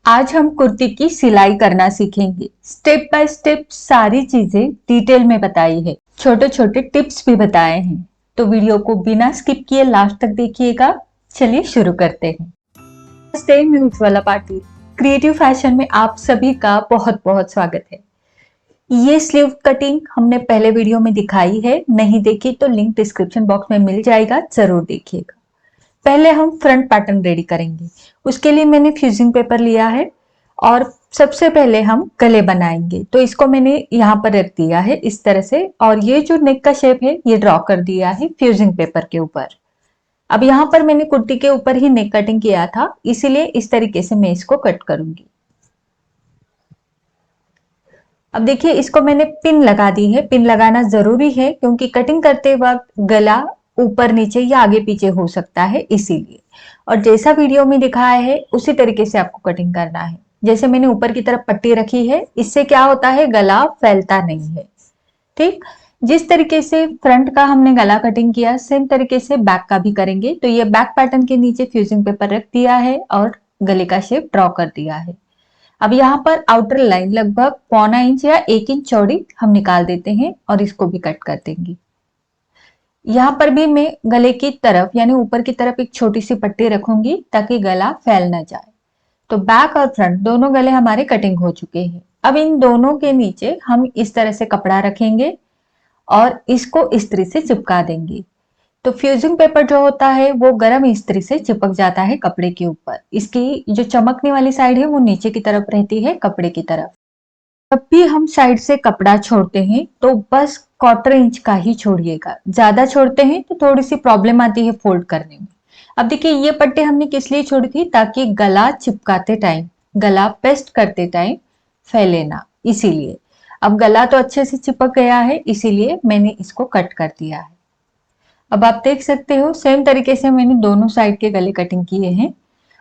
आज हम कुर्ती की सिलाई करना सीखेंगे। स्टेप बाय स्टेप सारी चीजें डिटेल में बताई है, छोटे छोटे टिप्स भी बताए हैं। तो वीडियो को बिना स्किप किए लास्ट तक देखिएगा। चलिए शुरू करते हैं। नमस्ते, मैं उज्ज्वला पाटिल। क्रिएटिव फैशन में आप सभी का बहुत बहुत स्वागत है। ये स्लीव कटिंग हमने पहले वीडियो में दिखाई है, नहीं देखी तो लिंक डिस्क्रिप्शन बॉक्स में मिल जाएगा, जरूर देखिएगा। पहले हम फ्रंट पैटर्न रेडी करेंगे। उसके लिए मैंने फ्यूजिंग पेपर लिया है और सबसे पहले हम गले बनाएंगे। तो इसको मैंने यहाँ पर रख दिया है इस तरह से, और ये जो नेक का शेप है ये ड्रॉ कर दिया है फ्यूजिंग पेपर के ऊपर। अब यहाँ पर मैंने कुर्ती के ऊपर ही नेक कटिंग किया था, इसीलिए इस तरीके से मैं इसको कट करूंगी। अब देखिए, इसको मैंने पिन लगा दी है। पिन लगाना जरूरी है क्योंकि कटिंग करते वक्त गला ऊपर नीचे या आगे पीछे हो सकता है, इसीलिए। और जैसा वीडियो में दिखाया है उसी तरीके से आपको कटिंग करना है। जैसे मैंने ऊपर की तरफ पट्टी रखी है, इससे क्या होता है, गला फैलता नहीं है। ठीक, जिस तरीके से फ्रंट का हमने गला कटिंग किया, सेम तरीके से बैक का भी करेंगे। तो ये बैक पैटर्न के नीचे फ्यूजिंग पेपर रख दिया है और गले का शेप ड्रॉ कर दिया है। अब यहाँ पर आउटर लाइन लगभग 1.25 इंच या 1 इंच चौड़ी हम निकाल देते हैं और इसको भी कट कर देंगे। यहाँ पर भी मैं गले की तरफ यानी ऊपर की तरफ एक छोटी सी पट्टी रखूंगी ताकि गला फैल ना जाए। तो बैक और फ्रंट दोनों गले हमारे कटिंग हो चुके हैं। अब इन दोनों के नीचे हम इस तरह से कपड़ा रखेंगे और इसको इस्त्री से चिपका देंगे। तो फ्यूजिंग पेपर जो होता है वो गर्म इस्त्री से चिपक जाता है कपड़े के ऊपर। इसकी जो चमकने वाली साइड है वो नीचे की तरफ रहती है कपड़े की तरफ। जब भी हम साइड से कपड़ा छोड़ते हैं तो बस 1/4 इंच का ही छोड़िएगा। ज्यादा छोड़ते हैं तो थोड़ी सी प्रॉब्लम आती है फोल्ड करने में। अब देखिए, ये पट्टी हमने किस लिए छोड़ी थी, ताकि गला चिपकाते टाइम, गला पेस्ट करते टाइम फैले ना, इसीलिए। अब गला तो अच्छे से चिपक गया है, इसीलिए मैंने इसको कट कर दिया है। अब आप देख सकते हो सेम तरीके से मैंने दोनों साइड के गले कटिंग किए हैं।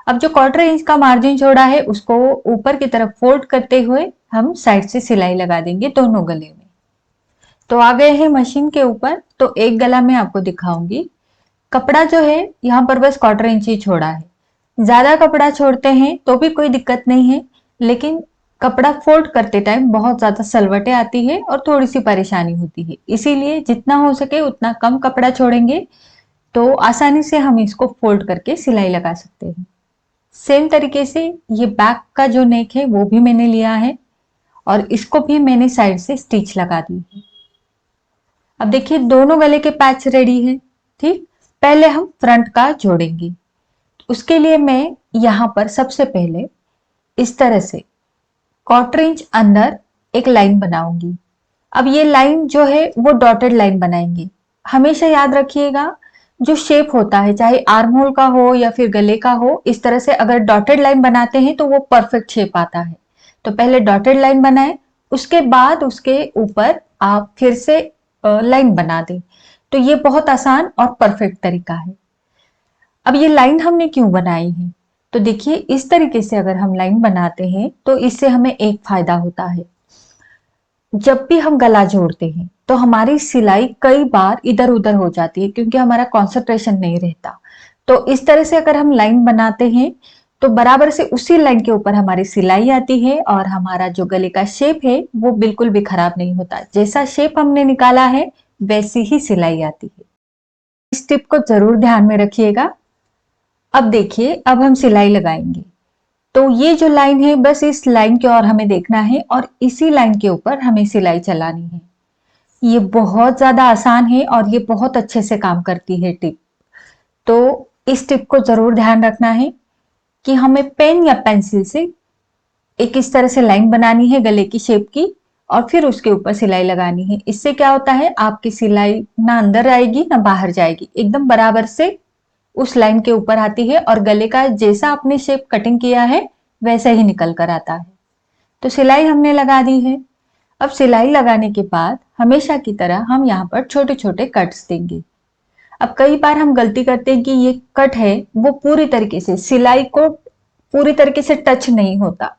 अब जो 1/4 इंच का मार्जिन छोड़ा है उसको ऊपर की तरफ फोल्ड करते हुए हम साइड से सिलाई लगा देंगे दोनों गले में। तो आ गए हैं मशीन के ऊपर। तो एक गला मैं आपको दिखाऊंगी। कपड़ा जो है यहाँ पर बस 1/4 इंच ही छोड़ा है। ज्यादा कपड़ा छोड़ते हैं तो भी कोई दिक्कत नहीं है, लेकिन कपड़ा फोल्ड करते टाइम बहुत ज्यादा सलवटें आती है और थोड़ी सी परेशानी होती है। इसीलिए जितना हो सके उतना कम कपड़ा छोड़ेंगे तो आसानी से हम इसको फोल्ड करके सिलाई लगा सकते हैं। सेम तरीके से ये बैक का जो नेक है वो भी मैंने लिया है और इसको भी मैंने साइड से स्टिच लगा दी है। अब देखिए, दोनों गले के पैच रेडी है। ठीक, पहले हम फ्रंट का जोड़ेंगे। उसके लिए मैं यहाँ पर सबसे पहले इस तरह से 1/4 इंच अंदर एक लाइन बनाऊंगी। अब ये लाइन जो है वो डॉटेड लाइन बनाएंगे। हमेशा याद रखिएगा, जो शेप होता है चाहे आर्म होल का हो या फिर गले का हो, इस तरह से अगर डॉटेड लाइन बनाते हैं तो वो परफेक्ट शेप आता है। तो पहले डॉटेड लाइन बनाए, उसके बाद उसके ऊपर आप फिर से लाइन बना दें। तो ये बहुत आसान और परफेक्ट तरीका है। अब ये लाइन हमने क्यों बनाई है, तो देखिए, इस तरीके से अगर हम लाइन बनाते हैं तो इससे हमें एक फायदा होता है। जब भी हम गला जोड़ते हैं तो हमारी सिलाई कई बार इधर उधर हो जाती है क्योंकि हमारा कंसंट्रेशन नहीं रहता। तो इस तरह से अगर हम लाइन बनाते हैं तो बराबर से उसी लाइन के ऊपर हमारी सिलाई आती है और हमारा जो गले का शेप है वो बिल्कुल भी खराब नहीं होता। जैसा शेप हमने निकाला है वैसी ही सिलाई आती है। इस टिप को जरूर ध्यान में रखिएगा। अब देखिए, अब हम सिलाई लगाएंगे। तो ये जो लाइन है बस इस लाइन की ओर हमें देखना है और इसी लाइन के ऊपर हमें सिलाई चलानी है। ये बहुत ज्यादा आसान है और ये बहुत अच्छे से काम करती है टिप। तो इस टिप को जरूर ध्यान रखना है कि हमें पेन या पेंसिल से एक इस तरह से लाइन बनानी है गले की शेप की और फिर उसके ऊपर सिलाई लगानी है। इससे क्या होता है, आपकी सिलाई ना अंदर आएगी ना बाहर जाएगी, एकदम बराबर से उस लाइन के ऊपर आती है और गले का जैसा आपने शेप कटिंग किया है वैसा ही निकल कर आता है। तो सिलाई हमने लगा दी है। अब सिलाई लगाने के बाद हमेशा की तरह हम यहाँ पर छोटे छोटे कट्स देंगे। अब कई बार हम गलती करते हैं कि ये कट है वो पूरी तरीके से सिलाई को पूरी तरीके से टच नहीं होता,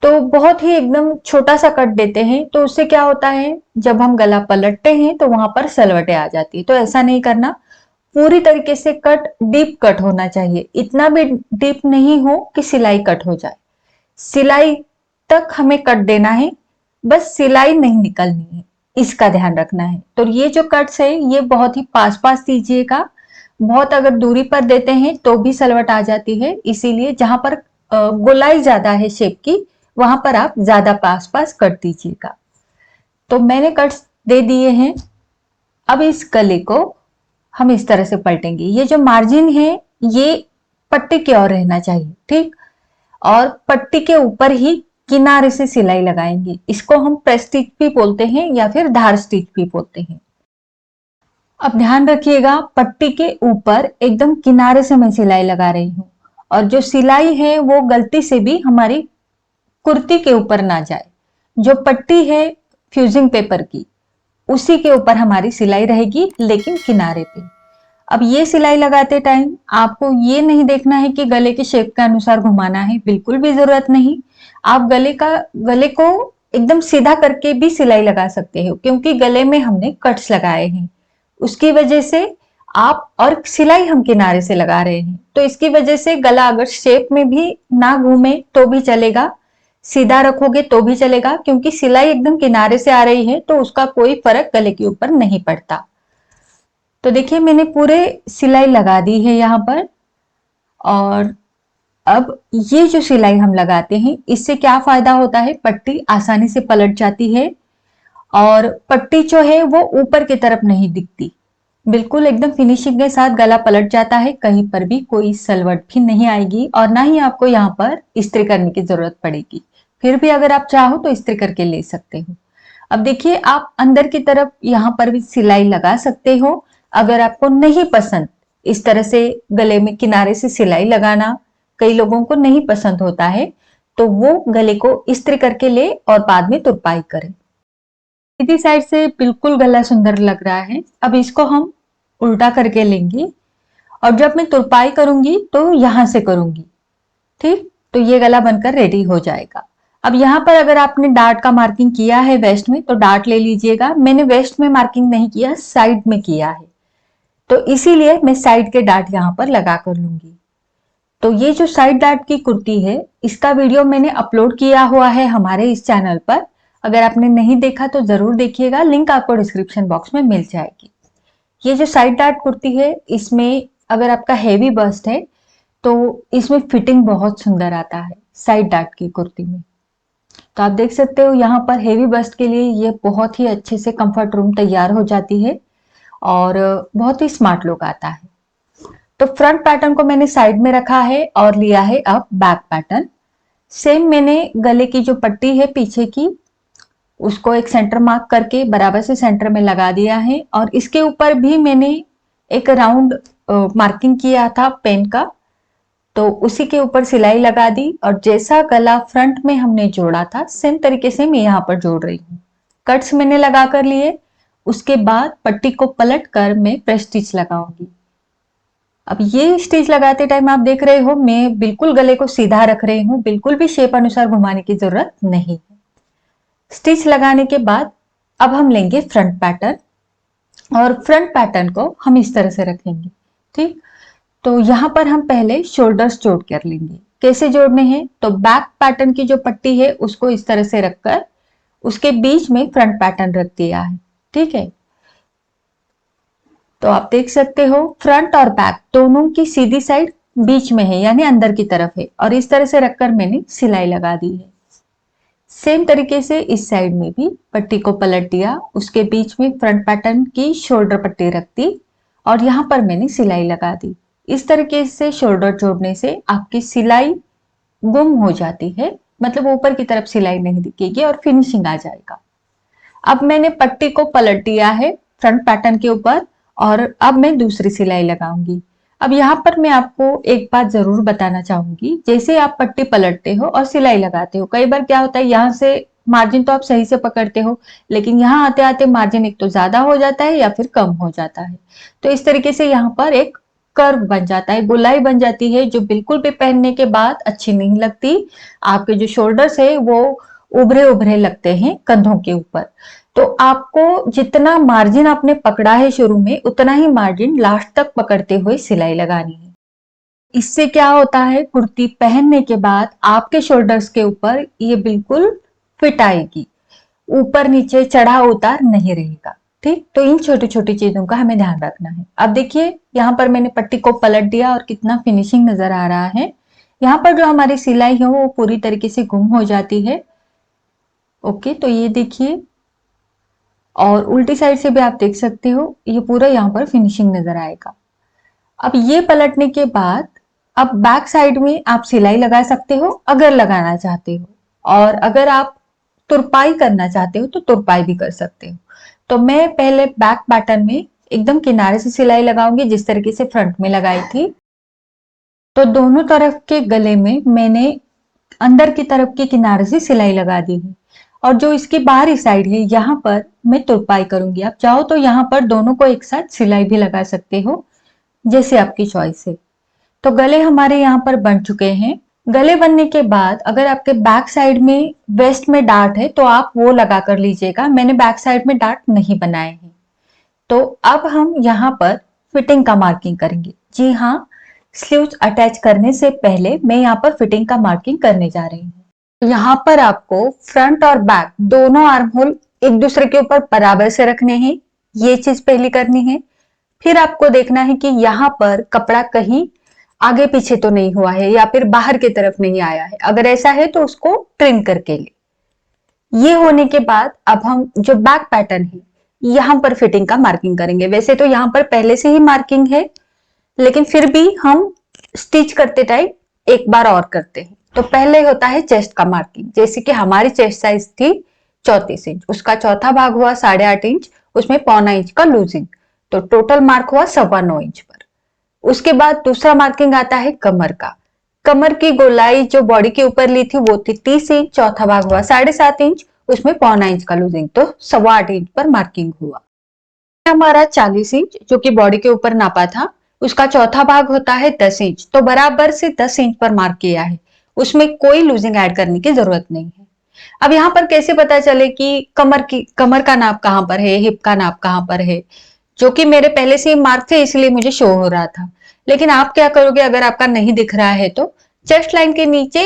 तो बहुत ही एकदम छोटा सा कट देते हैं। तो उससे क्या होता है, जब हम गला पलटते हैं तो वहां पर सलवटें आ जाती है। तो ऐसा नहीं करना, पूरी तरीके से कट, डीप कट होना चाहिए। इतना भी डीप नहीं हो कि सिलाई कट हो जाए। सिलाई तक हमें कट देना है, बस सिलाई नहीं निकलनी है, इसका ध्यान रखना है। तो ये जो कट्स है ये बहुत ही पास पास दीजिएगा, बहुत अगर दूरी पर देते हैं तो भी सलवट आ जाती है, इसीलिए जहां पर गोलाई ज्यादा है शेप की वहां पर आप ज्यादा पास पास कट दीजिएगा। तो मैंने कट्स दे दिए हैं। अब इस गले को हम इस तरह से पलटेंगे। ये जो मार्जिन है ये पट्टी की ओर रहना चाहिए, ठीक। और पट्टी के ऊपर ही किनारे से सिलाई लगाएंगे। इसको हम प्रेस स्टिच भी बोलते हैं या फिर धार स्टिच भी बोलते हैं। अब ध्यान रखिएगा, पट्टी के ऊपर एकदम किनारे से मैं सिलाई लगा रही हूँ, और जो सिलाई है वो गलती से भी हमारी कुर्ती के ऊपर ना जाए। जो पट्टी है फ्यूजिंग पेपर की, उसी के ऊपर हमारी सिलाई रहेगी, लेकिन किनारे पे। अब ये सिलाई लगाते टाइम आपको ये नहीं देखना है कि गले के शेप के अनुसार घुमाना है, बिल्कुल भी जरूरत नहीं। आप गले को एकदम सीधा करके भी सिलाई लगा सकते हो, क्योंकि गले में हमने कट्स लगाए हैं, उसकी वजह से आप, और सिलाई हम किनारे से लगा रहे हैं, तो इसकी वजह से गला अगर शेप में भी ना घूमे तो भी चलेगा, सीधा रखोगे तो भी चलेगा, क्योंकि सिलाई एकदम किनारे से आ रही है तो उसका कोई फर्क गले के ऊपर नहीं पड़ता। तो देखिए मैंने पूरे सिलाई लगा दी है यहाँ पर। और अब ये जो सिलाई हम लगाते हैं इससे क्या फायदा होता है, पट्टी आसानी से पलट जाती है, और पट्टी जो है वो ऊपर की तरफ नहीं दिखती, बिल्कुल एकदम फिनिशिंग के साथ गला पलट जाता है, कहीं पर भी कोई सलवट भी नहीं आएगी, और ना ही आपको यहाँ पर इस्त्री करने की जरूरत पड़ेगी। फिर भी अगर आप चाहो तो इस्त्री करके ले सकते हो। अब देखिए आप अंदर की तरफ यहाँ पर भी सिलाई लगा सकते हो। अगर आपको नहीं पसंद इस तरह से गले में किनारे से सिलाई लगाना, कई लोगों को नहीं पसंद होता है, तो वो गले को इस्त्री करके ले और बाद में तुरपाई करें। सीधी साइड से बिल्कुल गला सुंदर लग रहा है। अब इसको हम उल्टा करके लेंगे, और जब मैं तुरपाई करूंगी तो यहां से करूंगी, ठीक। तो ये गला बनकर रेडी हो जाएगा। अब यहाँ पर अगर आपने डार्ट का मार्किंग किया है वेस्ट में तो डार्ट ले लीजिएगा। मैंने वेस्ट में मार्किंग नहीं किया, साइड में किया है, तो इसीलिए मैं साइड के डार्ट यहाँ पर लगा कर लूंगी। तो ये जो साइड डार्ट की कुर्ती है इसका वीडियो मैंने अपलोड किया हुआ है हमारे इस चैनल पर, अगर आपने नहीं देखा तो जरूर देखिएगा, लिंक आपको डिस्क्रिप्शन बॉक्स में मिल जाएगी। ये जो साइड डार्ट कुर्ती है इसमें अगर आपका हेवी बस्ट है तो इसमें फिटिंग बहुत सुंदर आता है साइड डार्ट की कुर्ती में। तो आप देख सकते हो यहाँ पर हेवी बस्ट के लिए ये बहुत ही अच्छे से कंफर्ट रूम तैयार हो जाती है, और बहुत ही स्मार्ट लुक आता है। तो फ्रंट पैटर्न को मैंने साइड में रखा है और लिया है अब बैक पैटर्न। सेम मैंने गले की जो पट्टी है पीछे की उसको एक सेंटर मार्क करके बराबर से सेंटर में लगा दिया है, और इसके ऊपर भी मैंने एक राउंड मार्किंग किया था पेन का, तो उसी के ऊपर सिलाई लगा दी, और जैसा गला फ्रंट में हमने जोड़ा था सेम तरीके से मैं यहाँ पर जोड़ रही हूँ। कट्स मैंने लगा कर लिए, उसके बाद पट्टी को पलट कर मैं प्रेस स्टिच लगाऊंगी। अब ये स्टिच लगाते टाइम आप देख रहे हो मैं बिल्कुल गले को सीधा रख रही हूँ, बिल्कुल भी शेप अनुसार घुमाने की जरूरत नहीं है। स्टिच लगाने के बाद अब हम लेंगे फ्रंट पैटर्न, और फ्रंट पैटर्न को हम इस तरह से रखेंगे, ठीक। तो यहाँ पर हम पहले शोल्डर्स जोड़ कर लेंगे। कैसे जोड़ने हैं, तो बैक पैटर्न की जो पट्टी है उसको इस तरह से रखकर उसके बीच में फ्रंट पैटर्न रख दिया है, ठीक है। तो आप देख सकते हो फ्रंट और बैक दोनों की सीधी साइड बीच में है, यानी अंदर की तरफ है, और इस तरह से रखकर मैंने सिलाई लगा दी है। सेम तरीके से इस साइड में भी पट्टी को पलट दिया, उसके बीच में फ्रंट पैटर्न की शोल्डर पट्टी रख दी, और यहाँ पर मैंने सिलाई लगा दी। इस तरीके से शोल्डर जोड़ने से आपकी सिलाई गुम हो जाती है, मतलब ऊपर की तरफ सिलाई नहीं दिखेगी और फिनिशिंग आ जाएगा। अब मैंने पट्टी को पलट दिया है फ्रंट पैटर्न के ऊपर, और अब मैं दूसरी सिलाई लगाऊंगी। अब यहाँ पर मैं आपको एक बात जरूर बताना चाहूंगी, जैसे आप पट्टी पलटते हो और सिलाई लगाते हो, कई बार क्या होता है यहाँ से मार्जिन तो आप सही से पकड़ते हो, लेकिन यहाँ आते आते मार्जिन एक तो ज्यादा हो जाता है या फिर कम हो जाता है। तो इस तरीके से यहाँ पर एक कर्व बन जाता है, गोलाई बन जाती है, जो बिल्कुल भी पहनने के बाद अच्छी नहीं लगती। आपके जो शोल्डर्स है वो उभरे उभरे लगते हैं कंधों के ऊपर। तो आपको जितना मार्जिन आपने पकड़ा है शुरू में, उतना ही मार्जिन लास्ट तक पकड़ते हुए सिलाई लगानी है। इससे क्या होता है, कुर्ती पहनने के बाद आपके शोल्डर्स के ऊपर ये बिल्कुल फिट आएगी, ऊपर नीचे चढ़ा उतार नहीं रहेगा। ठीक, तो इन छोटी छोटी चीजों का हमें ध्यान रखना है। अब देखिए यहाँ पर मैंने पट्टी को पलट दिया और कितना फिनिशिंग नजर आ रहा है। यहाँ पर जो हमारी सिलाई है वो पूरी तरीके से गुम हो जाती है। ओके, तो ये देखिए, और उल्टी साइड से भी आप देख सकते हो, ये पूरा यहाँ पर फिनिशिंग नजर आएगा। अब ये पलटने के बाद अब बैक साइड में आप सिलाई लगा सकते हो अगर लगाना चाहते हो, और अगर आप तुरपाई करना चाहते हो तो तुरपाई भी कर सकते हो। तो मैं पहले बैक पैटर्न में एकदम किनारे से सिलाई लगाऊंगी जिस तरीके से फ्रंट में लगाई थी। तो दोनों तरफ के गले में मैंने अंदर की तरफ के किनारे से सिलाई लगा दी है, और जो इसकी बाहरी साइड है यहाँ पर मैं तुरपाई करूंगी। आप चाहो तो यहाँ पर दोनों को एक साथ सिलाई भी लगा सकते हो, जैसे आपकी चॉइस है। तो गले हमारे यहाँ पर बन चुके हैं। गले बनने के बाद अगर आपके बैक साइड में वेस्ट में डार्ट है तो आप वो लगा कर लीजिएगा। मैंने बैक साइड में डार्ट नहीं बनाए हैं। तो अब हम यहाँ पर फिटिंग का मार्किंग करेंगे। जी हाँ, स्लीव्स अटैच करने से पहले मैं यहाँ पर फिटिंग का मार्किंग करने जा रही हूँ। यहाँ पर आपको फ्रंट और बैक दोनों आर्म होल एक दूसरे के ऊपर बराबर से रखने हैं, ये चीज पहली करनी है। फिर आपको देखना है कि यहाँ पर कपड़ा कहीं आगे पीछे तो नहीं हुआ है या फिर बाहर की तरफ नहीं आया है। अगर ऐसा है तो उसको ट्रिम करके ले। ये होने के बाद अब हम जो बैक पैटर्न है यहाँ पर फिटिंग का मार्किंग करेंगे। वैसे तो यहाँ पर पहले से ही मार्किंग है, लेकिन फिर भी हम स्टिच करते टाइम एक बार और करते हैं। तो पहले होता है चेस्ट का मार्किंग। जैसे कि हमारी चेस्ट साइज थी 34 इंच, उसका चौथा भाग हुआ 8.5 इंच, उसमें 0.25 इंच का लूजिंग, तो टोटल मार्क हुआ 9.25 इंच पर। उसके बाद दूसरा मार्किंग आता है कमर का। कमर की गोलाई जो बॉडी के ऊपर ली थी वो थी 30 इंच, चौथा भाग हुआ 7.5 इंच, उसमें 0.25 इंच का लूजिंग, तो 8.25 इंच पर मार्किंग हुआ। हमारा 40 इंच जो कि बॉडी के ऊपर नापा था, उसका चौथा भाग होता है 10 इंच, तो बराबर से 10 इंच पर मार्क किया है, उसमें कोई लूजिंग ऐड करने की जरूरत नहीं है। अब यहाँ पर कैसे पता चले कि कमर का नाप कहाँ पर है, हिप का नाप कहाँ पर है? जो कि मेरे पहले से ही मार्क थे इसलिए मुझे शो हो रहा था। लेकिन आप क्या करोगे अगर आपका नहीं दिख रहा है तो चेस्ट लाइन के नीचे,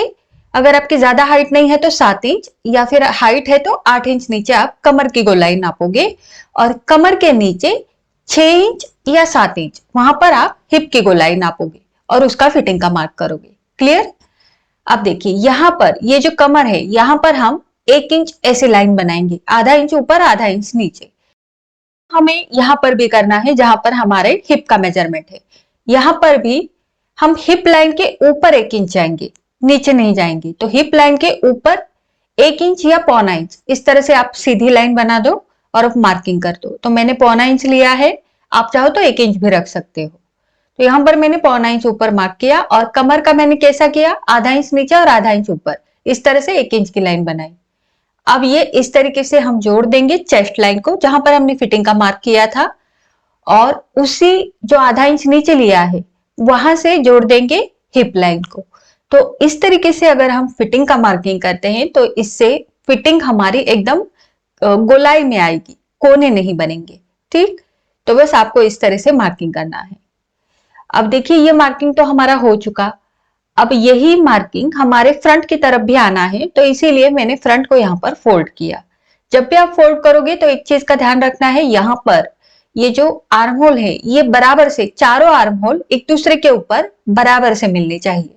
अगर आपकी ज्यादा हाइट नहीं है तो 7 इंच, या फिर हाइट है तो 8 इंच नीचे आप कमर की गोलाई नापोगे, और कमर के नीचे 6 इंच या 7 इंच वहां पर आप हिप की गोलाई नापोगे और उसका फिटिंग का मार्क करोगे। क्लियर? अब देखिए यहाँ पर ये जो कमर है यहाँ पर हम 1 इंच ऐसे लाइन बनाएंगे, आधा इंच ऊपर आधा इंच नीचे। हमें यहाँ पर भी करना है जहां पर हमारे हिप का मेजरमेंट है। यहाँ पर भी हम हिप लाइन के ऊपर 1 इंच जाएंगे, नीचे नहीं जाएंगे। तो हिप लाइन के ऊपर 1 इंच या 0.25 इंच इस तरह से आप सीधी लाइन बना दो और अब मार्किंग कर दो। तो मैंने 0.25 इंच लिया है, आप चाहो तो 1 इंच भी रख सकते हो। तो यहाँ पर मैंने 0.25 इंच ऊपर मार्क किया, और कमर का मैंने कैसा किया, आधा इंच नीचे और आधा इंच ऊपर, इस तरह से 1 इंच की लाइन बनाई। अब ये इस तरीके से हम जोड़ देंगे चेस्ट लाइन को जहां पर हमने फिटिंग का मार्क किया था, और उसी जो आधा इंच नीचे लिया है वहां से जोड़ देंगे हिप लाइन को। तो इस तरीके से अगर हम फिटिंग का मार्किंग करते हैं तो इससे फिटिंग हमारी एकदम गोलाई में आएगी, कोने नहीं बनेंगे। ठीक, तो बस आपको इस तरह से मार्किंग करना है। अब देखिए ये मार्किंग तो हमारा हो चुका। अब यही मार्किंग हमारे फ्रंट की तरफ भी आना है, तो इसीलिए मैंने फ्रंट को यहाँ पर फोल्ड किया। जब भी आप फोल्ड करोगे तो एक चीज का ध्यान रखना है, यहाँ पर ये जो आर्म होल है ये बराबर से, चारों आर्म होल एक दूसरे के ऊपर बराबर से मिलने चाहिए।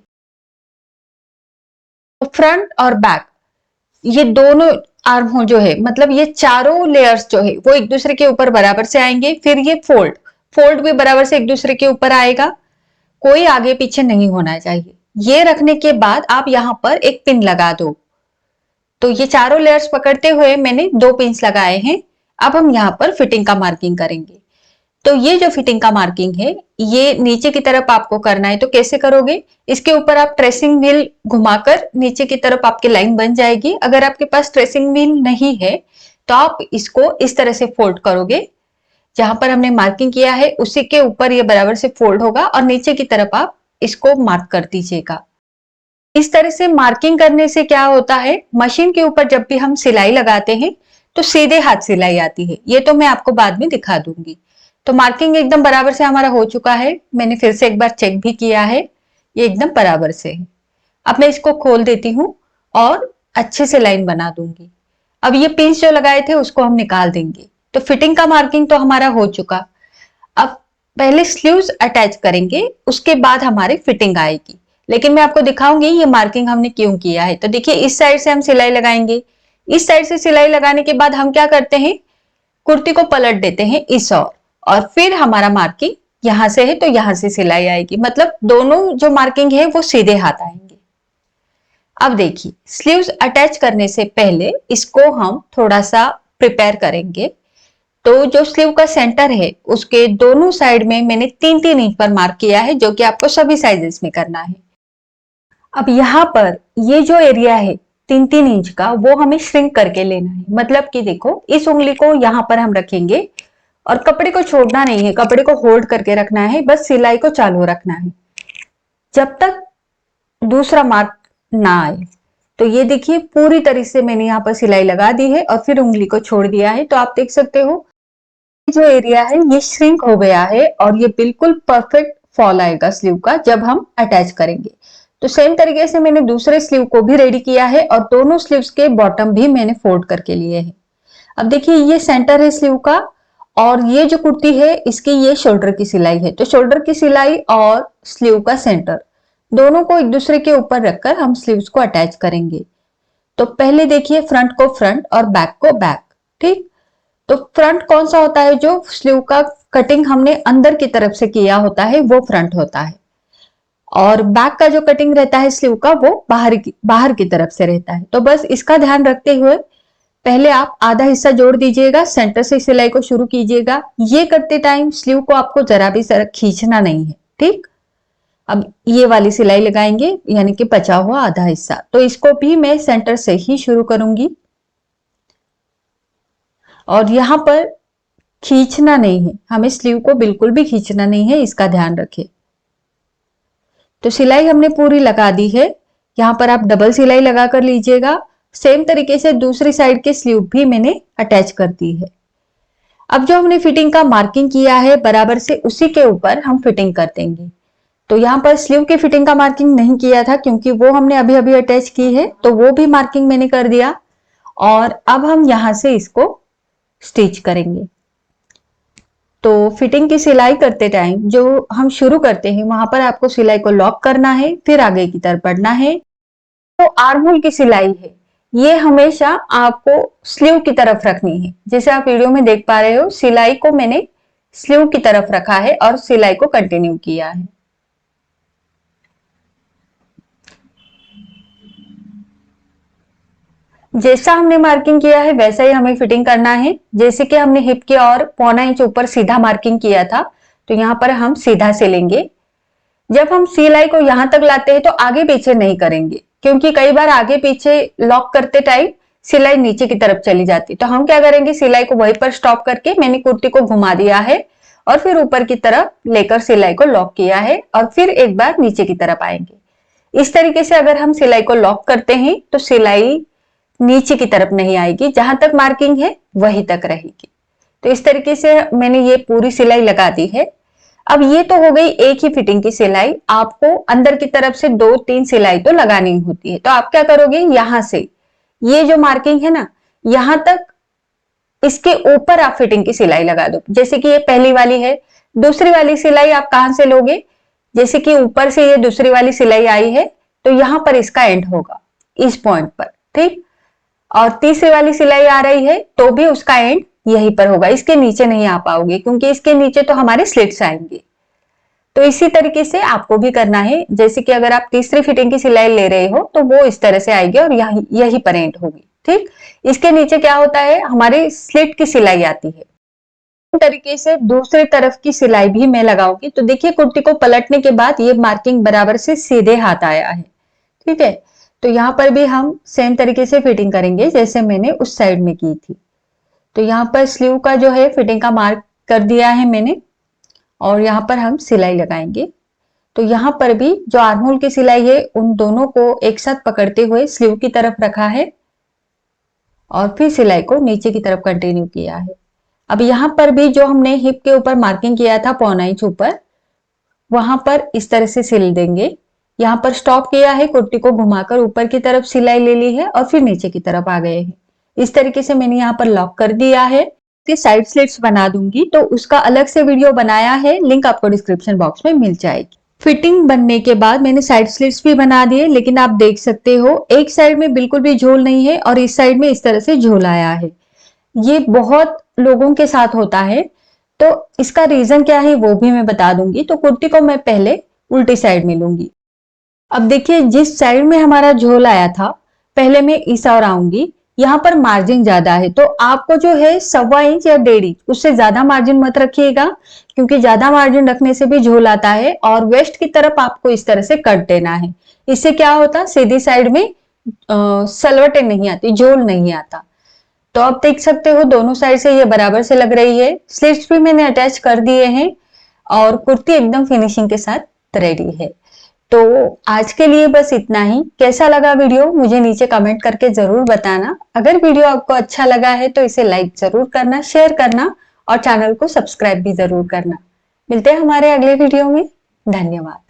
तो फ्रंट और बैक ये दोनों आर्म होल जो है, मतलब ये चारों लेयर्स जो है वो एक दूसरे के ऊपर बराबर से आएंगे। फिर ये फोल्ड फोल्ड भी बराबर से एक दूसरे के ऊपर आएगा, कोई आगे पीछे नहीं होना चाहिए। ये रखने के बाद आप यहाँ पर एक पिन लगा दो। तो ये चारों लेयर्स पकड़ते हुए मैंने 2 पिन्स लगाए हैं। अब हम यहाँ पर फिटिंग का मार्किंग करेंगे। तो ये जो फिटिंग का मार्किंग है ये नीचे की तरफ आपको करना है। तो कैसे करोगे, इसके ऊपर आप ट्रेसिंग व्हील घुमाकर नीचे की तरफ आपकी लाइन बन जाएगी। अगर आपके पास ट्रेसिंग व्हील नहीं है तो आप इसको इस तरह से फोल्ड करोगे, जहां पर हमने मार्किंग किया है उसी के ऊपर ये बराबर से फोल्ड होगा और नीचे की तरफ आप इसको मार्क कर दीजिएगा। इस तरह से मार्किंग करने से क्या होता है, मशीन के ऊपर जब भी हम सिलाई लगाते हैं तो सीधे हाथ सिलाई आती है। ये तो मैं आपको बाद में दिखा दूंगी। तो मार्किंग एकदम बराबर से हमारा हो चुका है। मैंने फिर से एक बार चेक भी किया है ये एकदम बराबर से है। अब मैं इसको खोल देती हूँ और अच्छे से लाइन बना दूंगी। अब ये पिंस जो लगाए थे उसको हम निकाल देंगे। तो फिटिंग का मार्किंग तो हमारा हो चुका। अब पहले स्लीव्स अटैच करेंगे, उसके बाद हमारी फिटिंग आएगी। लेकिन मैं आपको दिखाऊंगी ये मार्किंग हमने क्यों किया है। तो देखिए इस साइड से हम सिलाई लगाएंगे। इस साइड से सिलाई लगाने के बाद हम क्या करते हैं, कुर्ती को पलट देते हैं इस और फिर हमारा मार्किंग यहां से है तो यहां से सिलाई आएगी। मतलब दोनों जो मार्किंग है वो सीधे हाथ आएंगे। अब देखिए स्लीव्स अटैच करने से पहले इसको हम थोड़ा सा प्रिपेयर करेंगे। तो जो स्लीव का सेंटर है उसके दोनों साइड में मैंने 3-3 इंच पर मार्क किया है, जो कि आपको सभी साइजेस में करना है। अब यहाँ पर ये जो एरिया है 3-3 इंच का, वो हमें श्रिंक करके लेना है। मतलब कि देखो इस उंगली को यहाँ पर हम रखेंगे और कपड़े को छोड़ना नहीं है, कपड़े को होल्ड करके रखना है, बस सिलाई को चालू रखना है जब तक दूसरा मार्क ना आए। तो ये देखिए पूरी तरह से मैंने यहाँ पर सिलाई लगा दी है और फिर उंगली को छोड़ दिया है। तो आप देख सकते हो जो एरिया है ये श्रिंक हो गया है और ये बिल्कुल परफेक्ट फॉल आएगा स्लीव का जब हम अटैच करेंगे। तो सेम तरीके से मैंने दूसरे स्लीव को भी रेडी किया है और दोनों स्लीव्स के बॉटम भी मैंने फोल्ड करके लिए हैं। अब देखिए ये सेंटर है स्लीव का और ये जो कुर्ती है इसकी ये शोल्डर की सिलाई है। तो शोल्डर की सिलाई और स्लीव का सेंटर दोनों को एक दूसरे के ऊपर रखकर हम स्लीव्स को अटैच करेंगे। तो पहले देखिए फ्रंट को फ्रंट और बैक को बैक। ठीक, तो फ्रंट कौन सा होता है, जो स्लीव का कटिंग हमने अंदर की तरफ से किया होता है वो फ्रंट होता है। और बैक का जो कटिंग रहता है स्लीव का वो बाहर की तरफ से रहता है। तो बस इसका ध्यान रखते हुए पहले आप आधा हिस्सा जोड़ दीजिएगा, सेंटर से सिलाई को शुरू कीजिएगा। ये करते टाइम स्लीव को आपको जरा भी खींचना नहीं है। ठीक, अब ये वाली सिलाई लगाएंगे यानी कि बचा हुआ आधा हिस्सा, तो इसको भी मैं सेंटर से ही शुरू करूंगी और यहां पर खींचना नहीं है, हमें स्लीव को बिल्कुल भी खींचना नहीं है, इसका ध्यान रखें। तो सिलाई हमने पूरी लगा दी है। यहां पर आप डबल सिलाई लगा कर लीजिएगा। सेम तरीके से दूसरी साइड के स्लीव भी मैंने अटैच कर दी है। अब जो हमने फिटिंग का मार्किंग किया है बराबर से उसी के ऊपर हम फिटिंग कर देंगे। तो यहाँ पर स्लीव की फिटिंग का मार्किंग नहीं किया था क्योंकि वो हमने अभी अभी अटैच की है, तो वो भी मार्किंग मैंने कर दिया। और अब हम यहां से इसको स्टिच करेंगे। तो फिटिंग की सिलाई करते टाइम जो हम शुरू करते हैं वहां पर आपको सिलाई को लॉक करना है, फिर आगे की तरफ बढ़ना है। तो आर्म होल की सिलाई है ये हमेशा आपको स्लीव की तरफ रखनी है। जैसे आप वीडियो में देख पा रहे हो सिलाई को मैंने स्लीव की तरफ रखा है और सिलाई को कंटिन्यू किया है। जैसा हमने मार्किंग किया है वैसा ही हमें फिटिंग करना है। जैसे कि हमने हिप के और 1.25 इंच ऊपर सीधा मार्किंग किया था, तो यहाँ पर हम सीधा सिलेंगे। जब हम सिलाई को यहां तक लाते हैं तो आगे पीछे नहीं करेंगे, क्योंकि कई बार आगे पीछे लॉक करते टाइम सिलाई नीचे की तरफ चली जाती। तो हम क्या करेंगे, सिलाई को वहीं पर स्टॉप करके मैंने कुर्ती को घुमा दिया है और फिर ऊपर की तरफ लेकर सिलाई को लॉक किया है और फिर एक बार नीचे की तरफ आएंगे। इस तरीके से अगर हम सिलाई को लॉक करते हैं तो सिलाई नीचे की तरफ नहीं आएगी, जहां तक मार्किंग है वहीं तक रहेगी। तो इस तरीके से मैंने ये पूरी सिलाई लगा दी है। अब ये तो हो गई एक ही फिटिंग की सिलाई। आपको अंदर की तरफ से 2-3 सिलाई तो लगानी होती है। तो आप क्या करोगे, यहां से ये जो मार्किंग है ना यहां तक इसके ऊपर आप फिटिंग की सिलाई लगा दो। जैसे कि ये पहली वाली है, दूसरी वाली सिलाई आप कहां से लोगे, जैसे कि ऊपर से ये दूसरी वाली सिलाई आई है तो यहां पर इसका एंड होगा इस पॉइंट पर। ठीक, और तीसरी वाली सिलाई आ रही है तो भी उसका एंड यहीं पर होगा, इसके नीचे नहीं आ पाओगे क्योंकि इसके नीचे तो हमारे स्लिट्स आएंगे। तो इसी तरीके से आपको भी करना है। जैसे कि अगर आप तीसरी फिटिंग की सिलाई ले रहे हो तो वो इस तरह से आएगी और यही पर एंड होगी। ठीक, इसके नीचे क्या होता है, हमारी स्लिट की सिलाई आती है। इस तरीके से दूसरी तरफ की सिलाई भी मैं लगाऊंगी। तो देखिए कुर्ती को पलटने के बाद ये मार्किंग बराबर से सीधे हाथ आया है। ठीक है, तो यहाँ पर भी हम सेम तरीके से फिटिंग करेंगे जैसे मैंने उस साइड में की थी। तो यहाँ पर स्लीव का जो है फिटिंग का मार्क कर दिया है मैंने और यहाँ पर हम सिलाई लगाएंगे। तो यहाँ पर भी जो आर्म होल की सिलाई है उन दोनों को एक साथ पकड़ते हुए स्लीव की तरफ रखा है और फिर सिलाई को नीचे की तरफ कंटिन्यू किया है। अब यहाँ पर भी जो हमने हिप के ऊपर मार्किंग किया था 1.25 इंच ऊपर, वहां पर इस तरह से सिल देंगे यहाँ पर स्टॉप किया है, कुर्ती को घुमाकर ऊपर की तरफ सिलाई ले ली है और फिर नीचे की तरफ आ गए हैं। इस तरीके से मैंने यहाँ पर लॉक कर दिया है। साइड स्लिट्स बना दूंगी तो उसका अलग से वीडियो बनाया है, लिंक आपको डिस्क्रिप्शन बॉक्स में मिल जाएगी। फिटिंग बनने के बाद मैंने साइड स्लिट्स भी बना दिए, लेकिन आप देख सकते हो एक साइड में बिल्कुल भी झोल नहीं है और इस साइड में इस तरह से झोल आया है। ये बहुत लोगों के साथ होता है, तो इसका रीजन क्या है वो भी मैं बता दूंगी। तो कुर्ती को मैं पहले उल्टी साइड में लूंगी। अब देखिए जिस साइड में हमारा झोल आया था, पहले मैं इस और आऊंगी। यहाँ पर मार्जिन ज्यादा है तो आपको जो है 1.25 इंच या 1.5 इंच उससे ज्यादा मार्जिन मत रखिएगा, क्योंकि ज्यादा मार्जिन रखने से भी झोल आता है और वेस्ट की तरफ आपको इस तरह से कट देना है। इससे क्या होता, सीधी साइड में सलवटें नहीं आती, झोल नहीं आता। तो आप देख सकते हो दोनों साइड से ये बराबर से लग रही है। स्लिट्स भी मैंने अटैच कर दिए हैं और कुर्ती एकदम फिनिशिंग के साथ रेडी है। तो आज के लिए बस इतना ही। कैसा लगा वीडियो मुझे नीचे कमेंट करके जरूर बताना। अगर वीडियो आपको अच्छा लगा है तो इसे लाइक जरूर करना, शेयर करना और चैनल को सब्सक्राइब भी जरूर करना। मिलते हैं हमारे अगले वीडियो में। धन्यवाद।